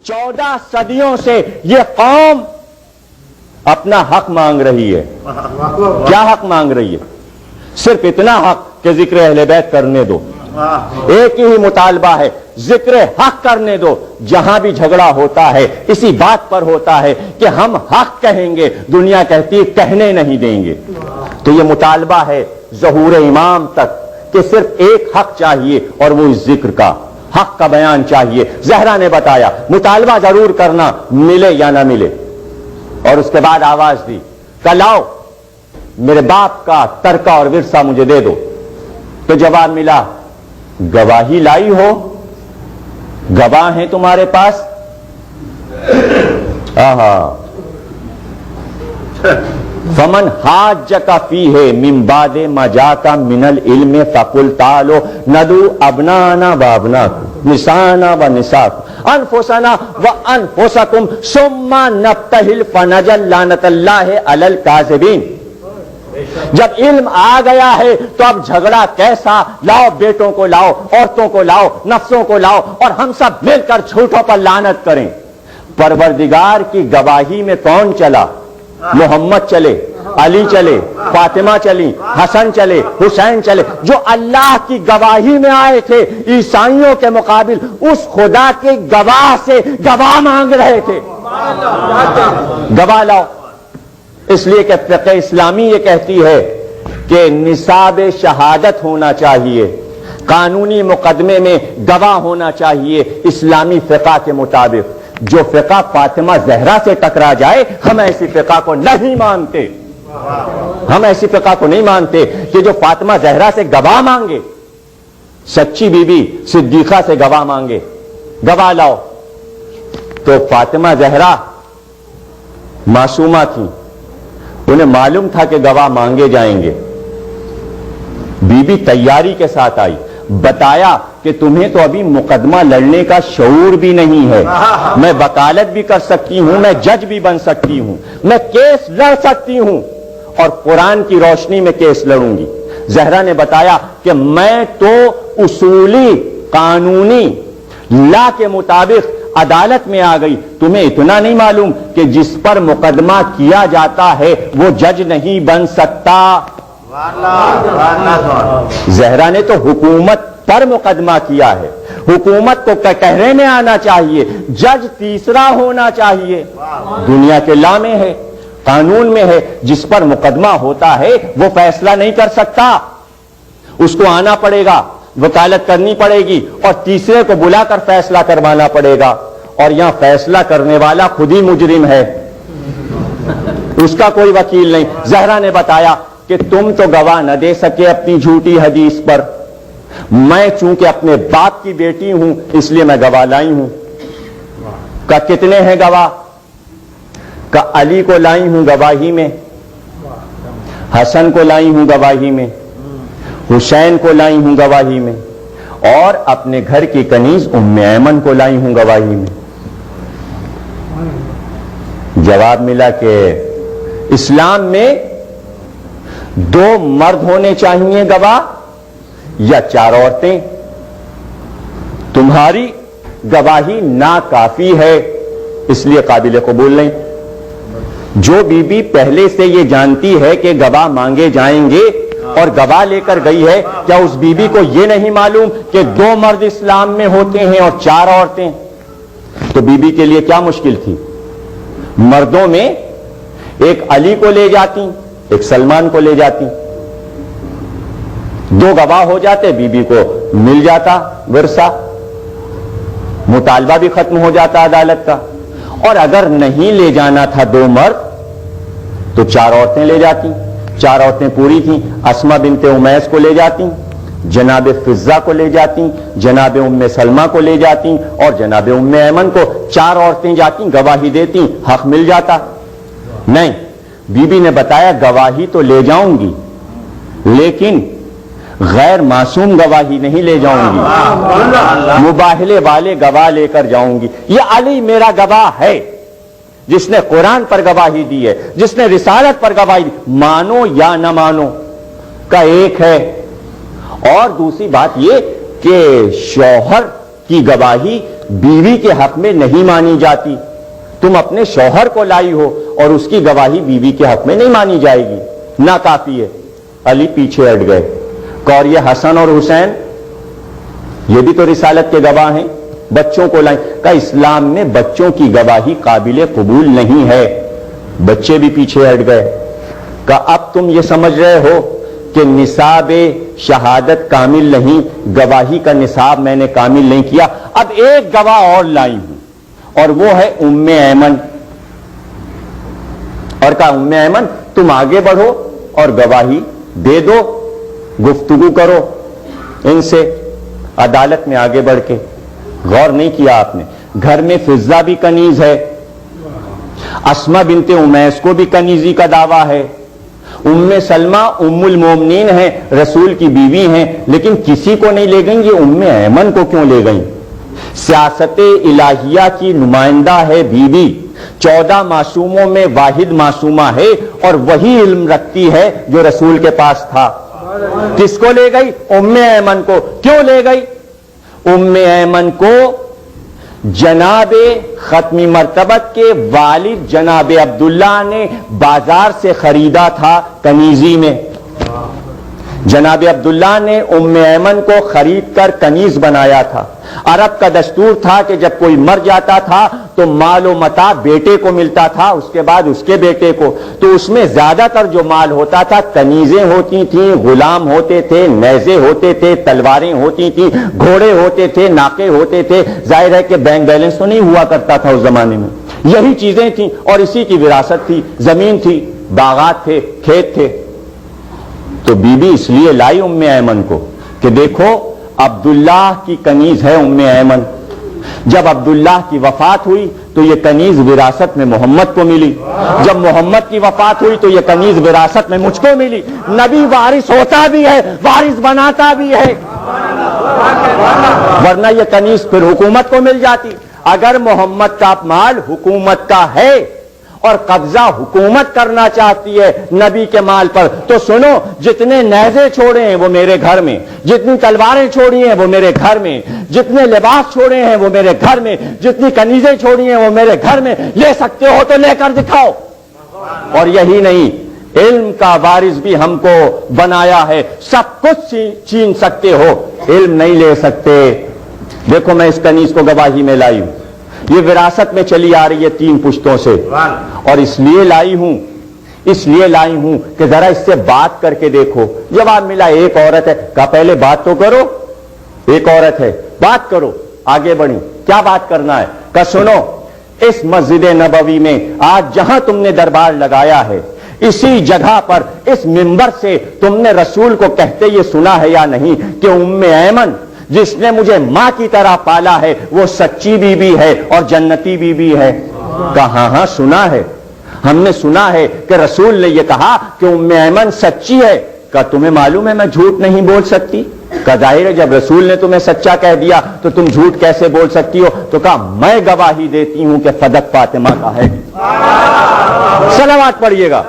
14 صدیوں سے یہ قوم اپنا حق مانگ رہی ہے. کیا حق مانگ رہی ہے؟ صرف اتنا حق کہ ذکر اہل بیت کرنے دو. ایک ہی مطالبہ ہے، ذکر حق کرنے دو. جہاں بھی جھگڑا ہوتا ہے اسی بات پر ہوتا ہے کہ ہم حق کہیں گے، دنیا کہتی ہے کہنے نہیں دیں گے. تو یہ مطالبہ ہے ظہور امام تک کہ صرف ایک حق چاہیے اور وہ اس ذکر کا حق کا بیان چاہیے. زہرا نے بتایا مطالبہ ضرور کرنا، ملے یا نہ ملے. اور اس کے بعد آواز دی کہ لاؤ میرے باپ کا ترکہ اور ورثہ مجھے دے دو. تو جواب ملا گواہی لائی ہو؟ گواہ ہیں تمہارے پاس؟ فمن حاجک فیہ من بعد ما جاءک من العلم فقل تعالوا ندعو ابناءنا وابناءکم نساءنا ونساءکم انفسنا وانفسکم ثم نبتہل فنجعل لعنۃ اللہ علی الکاذبین. جب علم آ گیا ہے تو اب جھگڑا کیسا؟ لاؤ بیٹوں کو لاؤ، عورتوں کو لاؤ، نفسوں کو لاؤ اور ہم سب مل کر جھوٹوں پر لعنت کریں. پروردگار کی گواہی میں کون چلا؟ محمد چلے، علی چلے، فاطمہ چلی، حسن چلے، حسین چلے، جو اللہ کی گواہی میں آئے تھے. عیسائیوں کے مقابل اس خدا کے گواہ سے گواہ مانگ رہے تھے. گواہ لاؤ. اس لیے کہ فقہ اسلامی یہ کہتی ہے کہ نصاب شہادت ہونا چاہیے، قانونی مقدمے میں گواہ ہونا چاہیے اسلامی فقہ کے مطابق. جو فقہ فاطمہ زہرا سے ٹکرا جائے ہم ایسی فقہ کو نہیں مانتے. ہم ایسی فقہ کو نہیں مانتے کہ جو فاطمہ زہرا سے گواہ مانگے، سچی بی بی صدیقہ سے گواہ مانگے. گواہ لاؤ. تو فاطمہ زہرا معصومہ تھی، انہیں معلوم تھا کہ گواہ مانگے جائیں گے. بی بی تیاری کے ساتھ آئی، بتایا کہ تمہیں تو ابھی مقدمہ لڑنے کا شعور بھی نہیں ہے. میں وکالت بھی کر سکتی ہوں، میں جج بھی بن سکتی ہوں، میں کیس لڑ سکتی ہوں اور قرآن کی روشنی میں کیس لڑوں گی. زہرا نے بتایا کہ میں تو اصولی قانونی لا کے مطابق عدالت میں آ گئی. تمہیں اتنا نہیں معلوم کہ جس پر مقدمہ کیا جاتا ہے وہ جج نہیں بن سکتا. زہرا نے تو حکومت پر مقدمہ کیا ہے. حکومت کو کہنے میں آنا چاہیے، جج تیسرا ہونا چاہیے. دنیا کے لا میں ہے، قانون میں ہے، جس پر مقدمہ ہوتا ہے وہ فیصلہ نہیں کر سکتا. اس کو آنا پڑے گا، وکالت کرنی پڑے گی اور تیسرے کو بلا کر فیصلہ کروانا پڑے گا. اور یہاں فیصلہ کرنے والا خود ہی مجرم ہے، اس کا کوئی وکیل نہیں. زہرا نے بتایا کہ تم تو گواہ نہ دے سکے اپنی جھوٹی حدیث پر، میں چونکہ اپنے باپ کی بیٹی ہوں اس لیے میں گواہ لائی ہوں. کہ کتنے ہیں گواہ؟ کہ علی کو لائی ہوں گواہی میں، حسن کو لائی ہوں گواہی میں، حسین کو لائی ہوں گواہی میں، اور اپنے گھر کی کنیز ام ایمن کو لائی ہوں گواہی میں. جواب ملا کہ اسلام میں 2 مرد ہونے چاہیے گواہ یا 4 عورتیں. تمہاری گواہی ناکافی ہے اس لیے قابل قبول نہیں. جو بی بی پہلے سے یہ جانتی ہے کہ گواہ مانگے جائیں گے اور گواہ لے کر گئی ہے، کیا اس بی بی کو یہ نہیں معلوم کہ 2 مرد اسلام میں ہوتے ہیں اور 4 عورتیں؟ تو بی بی کے لیے کیا مشکل تھی؟ مردوں میں ایک علی کو لے جاتی، ایک سلمان کو لے جاتی، 2 گواہ ہو جاتے، بی بی کو مل جاتا ورثہ، مطالبہ بھی ختم ہو جاتا عدالت کا. اور اگر نہیں لے جانا تھا 2 مرد تو 4 عورتیں لے جاتی. 4 عورتیں پوری تھیں. اسما بنت امیس کو لے جاتی، جناب فضہ کو لے جاتی، جناب ام سلمہ کو لے جاتی اور جناب ام ایمن کو. 4 عورتیں جاتی، گواہی دیتی، حق مل جاتا. نہیں، بی بی نے بتایا گواہی تو لے جاؤں گی لیکن غیر معصوم گواہی نہیں لے جاؤں گی، مباہلے والے گواہ لے کر جاؤں گی. یہ علی میرا گواہ ہے جس نے قرآن پر گواہی دی ہے، جس نے رسالت پر گواہی دی. مانو یا نہ مانو کا ایک ہے. اور دوسری بات یہ کہ شوہر کی گواہی بیوی کے حق میں نہیں مانی جاتی. تم اپنے شوہر کو لائی ہو اور اس کی گواہی بیوی کے حق میں نہیں مانی جائے گی, ناکافی ہے. علی پیچھے ہٹ گئے. اور یہ حسن اور حسین یہ بھی تو رسالت کے گواہ ہیں, بچوں کو لائیں. کہ اسلام میں بچوں کی گواہی قابل قبول نہیں ہے. بچے بھی پیچھے ہٹ گئے. کہ اب تم یہ سمجھ رہے ہو کہ نصاب شہادت کامل نہیں, گواہی کا نصاب میں نے کامل نہیں کیا. اب ایک گواہ اور لائی ہوں اور وہ ہے ام ایمن. اور کہا ام ایمن تم آگے بڑھو اور گواہی دے دو, گفتگو کرو ان سے عدالت میں آگے بڑھ کے. غور نہیں کیا آپ نے, گھر میں فضہ بھی کنیز ہے, اسما بنت امیس کو بھی کنیزی کا دعویٰ ہے, ام سلمہ ام المومنین ہیں, رسول کی بیوی ہیں, لیکن کسی کو نہیں لے گئیں. یہ ام ایمن کو کیوں لے گئیں؟ سیاست الہیہ کی نمائندہ ہے بیوی, 14 معصوموں میں واحد معصومہ ہے اور وہی علم رکھتی ہے جو رسول کے پاس تھا. کس کو لے گئی؟ ام ایمن کو. کیوں لے گئی؟ ام ایمن کو جناب ختمی مرتبت کے والد جناب عبداللہ نے بازار سے خریدا تھا کنیزی میں. جناب عبداللہ نے ام ایمن کو خرید کر کنیز بنایا تھا. عرب کا دستور تھا کہ جب کوئی مر جاتا تھا تو مال و متاع بیٹے کو ملتا تھا, اس کے بعد اس کے بیٹے کو. تو اس میں زیادہ تر جو مال ہوتا تھا کنیزیں ہوتی تھیں, غلام ہوتے تھے, نیزے ہوتے تھے, تلواریں ہوتی تھیں, گھوڑے ہوتے تھے, ناقے ہوتے تھے. ظاہر ہے کہ بینک بیلنس تو نہیں ہوا کرتا تھا اس زمانے میں, یہی چیزیں تھیں اور اسی کی وراثت تھی. زمین تھی, باغات تھے, کھیت تھے. تو بی بی اس لیے لائی ام ایمن کو کہ دیکھو عبداللہ کی کنیز ہے ام ایمن. جب عبداللہ کی وفات ہوئی تو یہ کنیز وراثت میں محمد کو ملی. جب محمد کی وفات ہوئی تو یہ کنیز وراثت میں مجھ کو ملی. نبی وارث ہوتا بھی ہے, وارث بناتا بھی ہے, ورنہ یہ کنیز پھر حکومت کو مل جاتی. اگر محمد کا مال حکومت کا ہے اور قبضہ حکومت کرنا چاہتی ہے نبی کے مال پر, تو سنو, جتنے نیزے چھوڑے ہیں وہ میرے گھر میں, جتنی تلواریں چھوڑی ہیں وہ میرے گھر میں, جتنے لباس چھوڑے ہیں وہ میرے گھر میں, جتنی کنیزیں چھوڑی ہیں وہ میرے گھر میں. لے سکتے ہو تو لے کر دکھاؤ. اور یہی نہیں, علم کا وارث بھی ہم کو بنایا ہے. سب کچھ چھین سکتے ہو, علم نہیں لے سکتے. دیکھو میں اس کنیز کو گواہی میں لائی ہوں, یہ وراثت میں چلی آ رہی ہے 3 پشتوں سے, اور اس لیے لائی ہوں کہ ذرا اس سے بات کر کے دیکھو. جواب ملا ایک عورت ہے. کہا پہلے بات تو کرو, ایک عورت ہے, بات کرو. آگے بڑھی, کیا بات کرنا ہے؟ کہا سنو, اس مسجد نبوی میں آج جہاں تم نے دربار لگایا ہے, اسی جگہ پر اس منبر سے تم نے رسول کو کہتے یہ سنا ہے یا نہیں کہ ام ایمن جس نے مجھے ماں کی طرح پالا ہے وہ سچی بیوی ہے اور جنتی بیوی ہے؟ کہا ہاں سنا ہے, ہم نے سنا ہے کہ رسول نے یہ کہا کہ ام ایمن سچی ہے. کہا تمہیں معلوم ہے میں جھوٹ نہیں بول سکتی؟ کہا ظاہر ہے جب رسول نے تمہیں سچا کہہ دیا تو تم جھوٹ کیسے بول سکتی ہو؟ تو کہا میں گواہی دیتی ہوں کہ صدق فاطمہ کا ہے. صلوات پڑھیے گا.